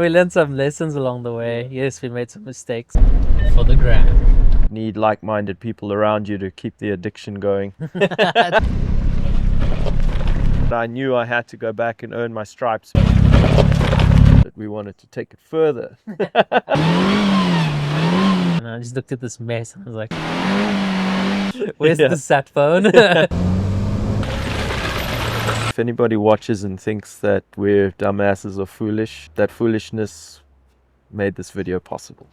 We learned some lessons along the way. Yes, we made some mistakes for the gram. Need like-minded people around you to keep the addiction going. I knew I had to go back and earn my stripes, but we wanted to take it further. And I just looked at this mess and I was like, where's the sat phone? If anybody watches and thinks that we're dumbasses or foolish, that foolishness made this video possible.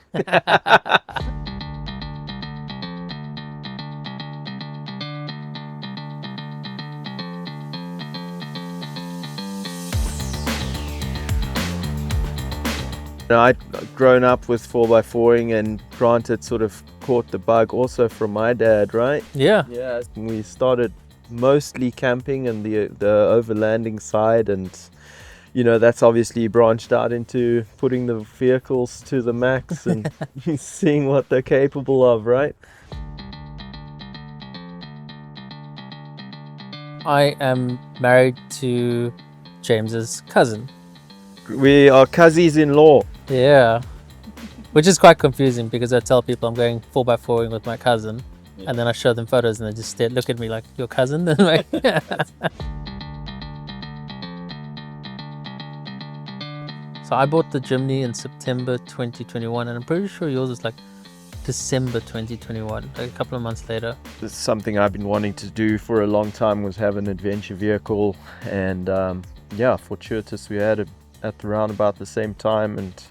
I'd grown up with 4x4ing, and granted sort of caught the bug also from my dad, right? Yeah. Yeah. We started mostly camping and the overlanding side, and you know, that's obviously branched out into putting the vehicles to the max and seeing what they're capable of, right? I am married to James's cousin. We are cousins-in-law. Yeah. Which is quite confusing because I tell people I'm going 4x4ing with my cousin, and then I show them photos and they just look at me like, your cousin? And like, So I bought the Jimny in September 2021, and I'm pretty sure yours is like December 2021, like a couple of months later. This is something I've been wanting to do for a long time, was have an adventure vehicle, and yeah, fortuitous we had it at around about the same time. And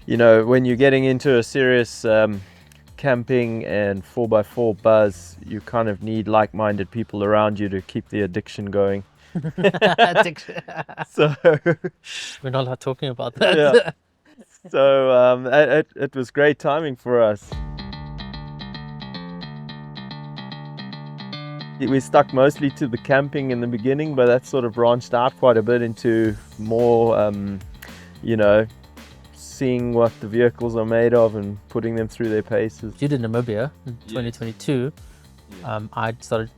you know, when you're getting into a serious camping and 4x4 buzz, you kind of need like-minded people around you to keep the addiction going. So We're not allowed talking about that. yeah. So it was great timing for us. We stuck mostly to the camping in the beginning, but that sort of branched out quite a bit into more, you know, seeing what the vehicles are made of and putting them through their paces. You did Namibia in 2022. I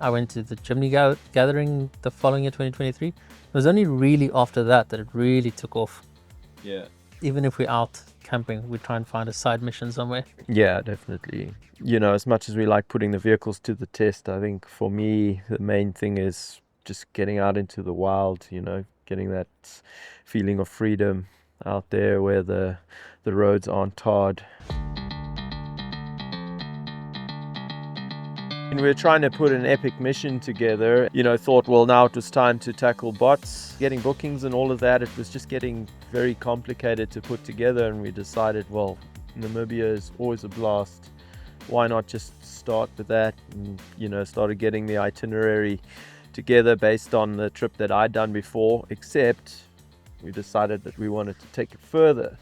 went to the Jimny gathering the following year, 2023. It was only really after that it really took off. Yeah. Even if we're out camping, we try and find a side mission somewhere. Yeah, definitely. You know, as much as we like putting the vehicles to the test, I think for me the main thing is just getting out into the wild, you know, getting that feeling of freedom out there where the roads aren't tarred. And we were trying to put an epic mission together, you know, thought, well, now it was time to tackle bots, getting bookings and all of that. It was just getting very complicated to put together, and we decided, well, Namibia is always a blast. Why not just start with that? And, you know, started getting the itinerary together based on the trip that I'd done before, except we decided that we wanted to take it further.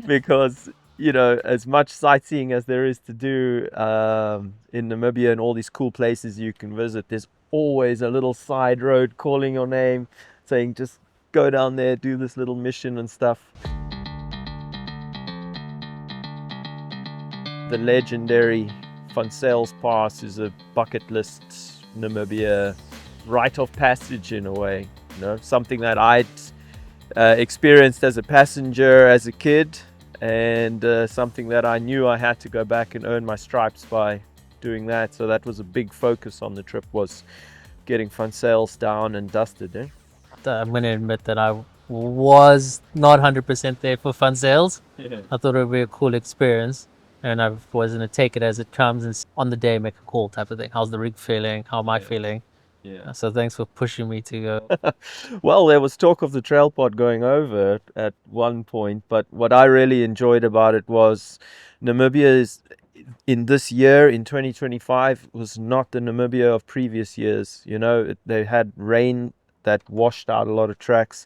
Because, you know, as much sightseeing as there is to do in Namibia and all these cool places you can visit, there's always a little side road calling your name, saying just go down there, do this little mission and stuff. The legendary Zyls Pass is a bucket list Namibia rite of passage in a way, you know, something that I'd experienced as a passenger as a kid, and something that I knew I had to go back and earn my stripes by doing that. So that was a big focus on the trip, was getting Zyls down and dusted. I'm going to admit that I was not 100% there for Zyls. Yeah. I thought it would be a cool experience, and I was going to take it as it comes and on the day make a call type of thing. How's the rig feeling? How am I feeling? Yeah. So thanks for pushing me to go. Well, there was talk of the TrailPod going over at one point, but what I really enjoyed about it was Namibia is, in this year, in 2025, was not the Namibia of previous years. You know, they had rain that washed out a lot of tracks.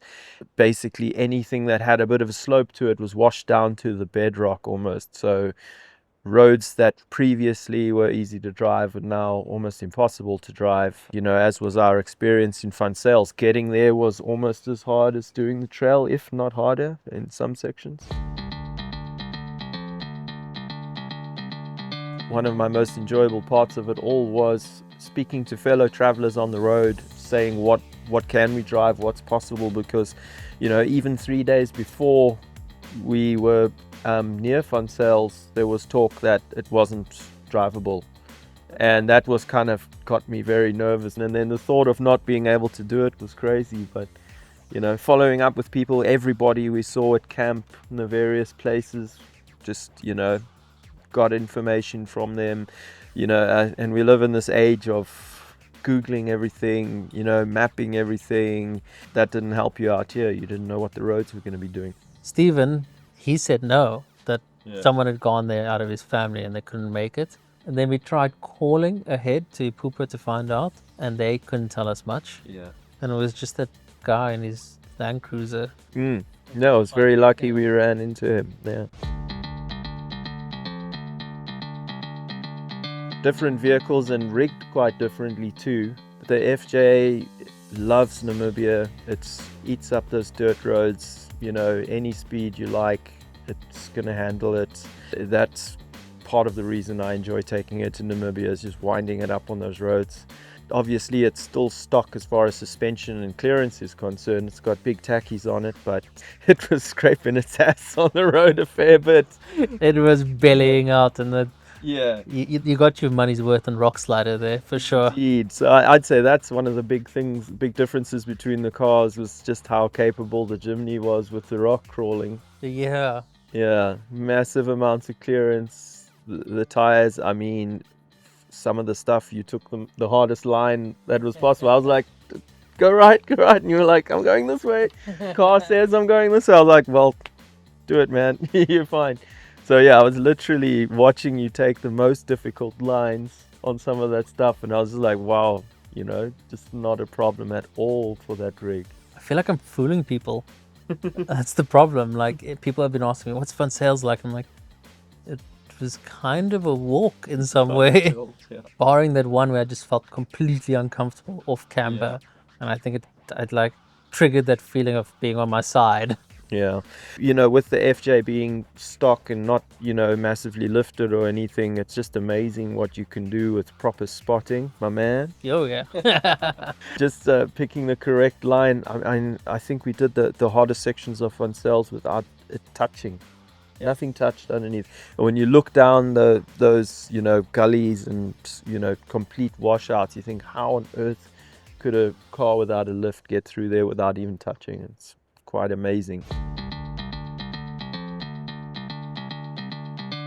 Basically anything that had a bit of a slope to it was washed down to the bedrock almost. So roads that previously were easy to drive are now almost impossible to drive, you know, as was our experience in Zyls. Getting there was almost as hard as doing the trail, if not harder in some sections. One of my most enjoyable parts of it all was speaking to fellow travelers on the road, saying what can we drive, what's possible, because even 3 days before we were near Van Zyls, there was talk that it wasn't drivable, and that was kind of got me very nervous. And then the thought of not being able to do it was crazy. But following up with people, everybody we saw at camp in the various places, just got information from them, and we live in this age of Googling everything, mapping everything. That didn't help you out here. You didn't know what the roads were going to be doing. Stephen, he said no, that someone had gone there out of his family and they couldn't make it. And then we tried calling ahead to Pooper to find out, and they couldn't tell us much. Yeah. And it was just that guy in his Land Cruiser. No, I was very lucky we ran into him. Yeah. Different vehicles and rigged quite differently too. The FJ loves Namibia. It eats up those dirt roads. Any speed you like, it's gonna handle it. That's part of the reason I enjoy taking it to Namibia, is just winding it up on those roads. Obviously it's still stock as far as suspension and clearance is concerned. It's got big tackies on it, but it was scraping its ass on the road a fair bit. It was bellying out, and Yeah. you got your money's worth on Rock Slider there, for sure. Indeed. So I'd say that's one of the big differences between the cars, was just how capable the Jimny was with the rock crawling. Yeah. Yeah, massive amounts of clearance. The tires, I mean, some of the stuff, you took the hardest line that was possible. I was like, go right, and you were like, I'm going this way. Car says I'm going this way. I was like, well, do it, man. You're fine. So yeah, I was literally watching you take the most difficult lines on some of that stuff, and I was just like, wow, just not a problem at all for that rig. I feel like I'm fooling people. That's the problem. Like, people have been asking me, what's Van Zyls like? I'm like, it was kind of a walk in some way. Yeah. Barring that one where I just felt completely uncomfortable off camber. Yeah. And I think it like triggered that feeling of being on my side. Yeah. With the FJ being stock and not, massively lifted or anything, it's just amazing what you can do with proper spotting, my man. Oh, yeah. Just picking the correct line. I think we did the hardest sections of Van Zyls without it touching. Nothing touched underneath. And when you look down those, gullies and, complete washouts, you think, how on earth could a car without a lift get through there without even touching? It's quite amazing.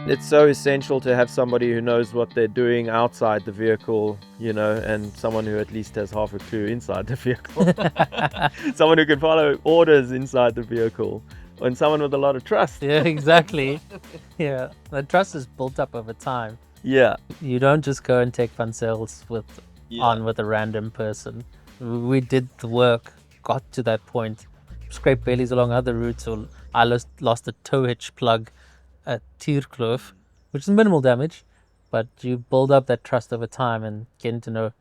It's so essential to have somebody who knows what they're doing outside the vehicle, and someone who at least has half a clue inside the vehicle. Someone who can follow orders inside the vehicle, and someone with a lot of trust. Yeah, exactly. Yeah, the trust is built up over time. Yeah. You don't just go and take Van Zyls on with a random person. We did the work, got to that point, scraped bellies along other routes, or I lost a tow hitch plug at Tierkloof, which is minimal damage, but you build up that trust over time, and getting to know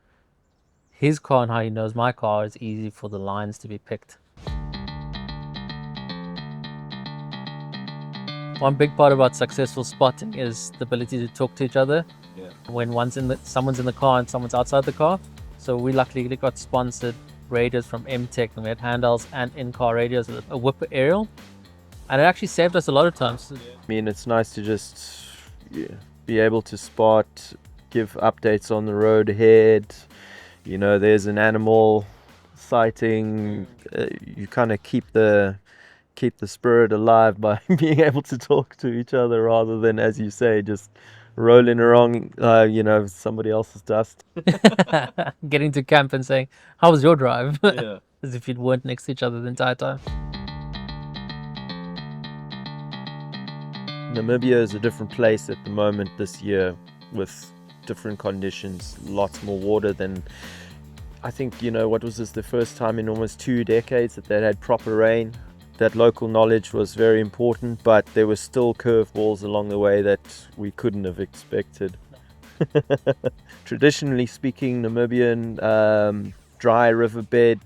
his car and how he knows my car is easy for the lines to be picked. One big part about successful spotting is the ability to talk to each other. Yeah. When someone's in the car and someone's outside the car. So we luckily got sponsored radios from M-Tech, and we had handhelds and in-car radios with a Whipper aerial, and it actually saved us a lot of times. I mean, it's nice to just be able to spot, give updates on the road ahead. There's an animal sighting. You kind of keep the spirit alive by being able to talk to each other, rather than, as you say, just rolling around, somebody else's dust. Getting to camp and saying, how was your drive? Yeah. As if you weren't next to each other the entire time. Namibia is a different place at the moment this year, with different conditions, lots more water than, I think, what was this, the first time in almost 2 decades that they had proper rain. That local knowledge was very important, but there were still curveballs along the way that we couldn't have expected. No. Traditionally speaking, Namibian dry riverbed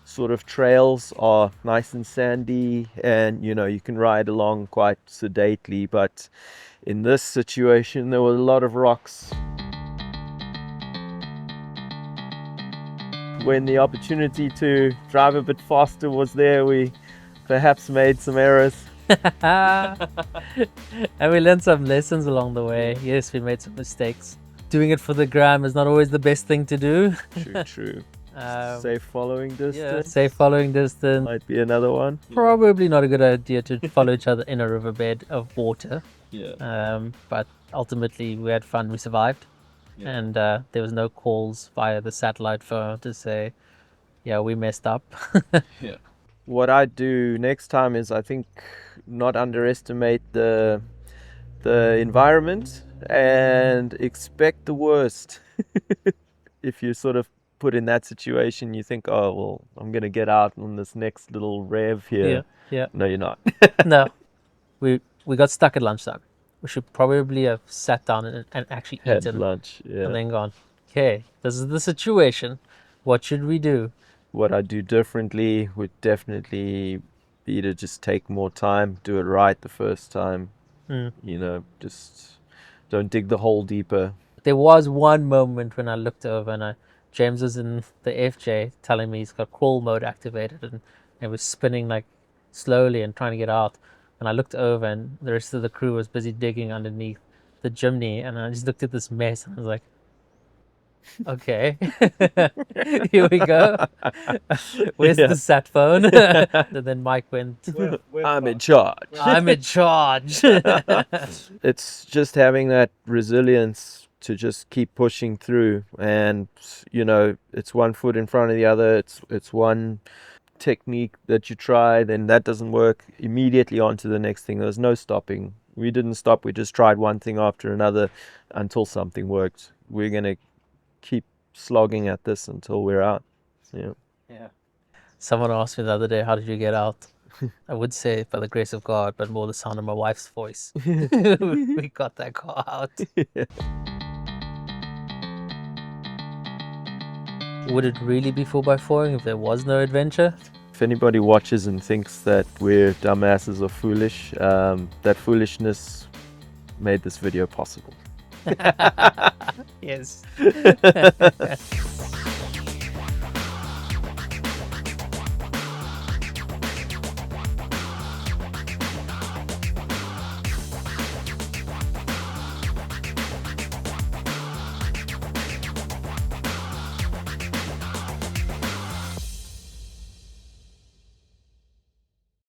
sort of trails are nice and sandy, and you can ride along quite sedately, but in this situation there were a lot of rocks. when the opportunity to drive a bit faster was there, we perhaps made some errors. And we learned some lessons along the way. Yes, we made some mistakes. Doing it for the gram is not always the best thing to do. True. Safe following distance. Yeah, safe following distance. Might be another one. Probably not a good idea to follow each other in a riverbed of water. Yeah. But ultimately, we had fun. We survived. Yeah. And there was no calls via the satellite phone to say, yeah, we messed up. Yeah. What I do next time is, I think, not underestimate the environment and expect the worst. If you sort of put in that situation, you think, oh, well, I'm going to get out on this next little rev here. Yeah. No, you're not. No. We got stuck at lunchtime. We should probably have sat down and actually Had eaten lunch. Yeah. and then gone, okay, this is the situation. What should we do? What I do differently would definitely be to just take more time, do it right the first time. You know, just don't dig the hole deeper. There was one moment when I looked over and James was in the FJ telling me he's got crawl mode activated and it was spinning like slowly and trying to get out. And I looked over and the rest of the crew was busy digging underneath the Jimny, and I just looked at this mess and I was like, okay, here we go. Where's the sat phone? And then Mike went, I'm in charge. I'm in charge. It's just having that resilience to just keep pushing through, and you know, it's one foot in front of the other. It's one technique that you try, then that doesn't work, immediately on to the next thing. There's no stopping. We didn't stop. We just tried one thing after another until something worked. We're gonna keep slogging at this until we're out. Yeah. Someone asked me the other day, how did you get out? I would say by the grace of God, but more the sound of my wife's voice. We got that car out. Would it really be 4x4 if there was no adventure? If anybody watches and thinks that we're dumbasses or foolish, that foolishness made this video possible. Yes.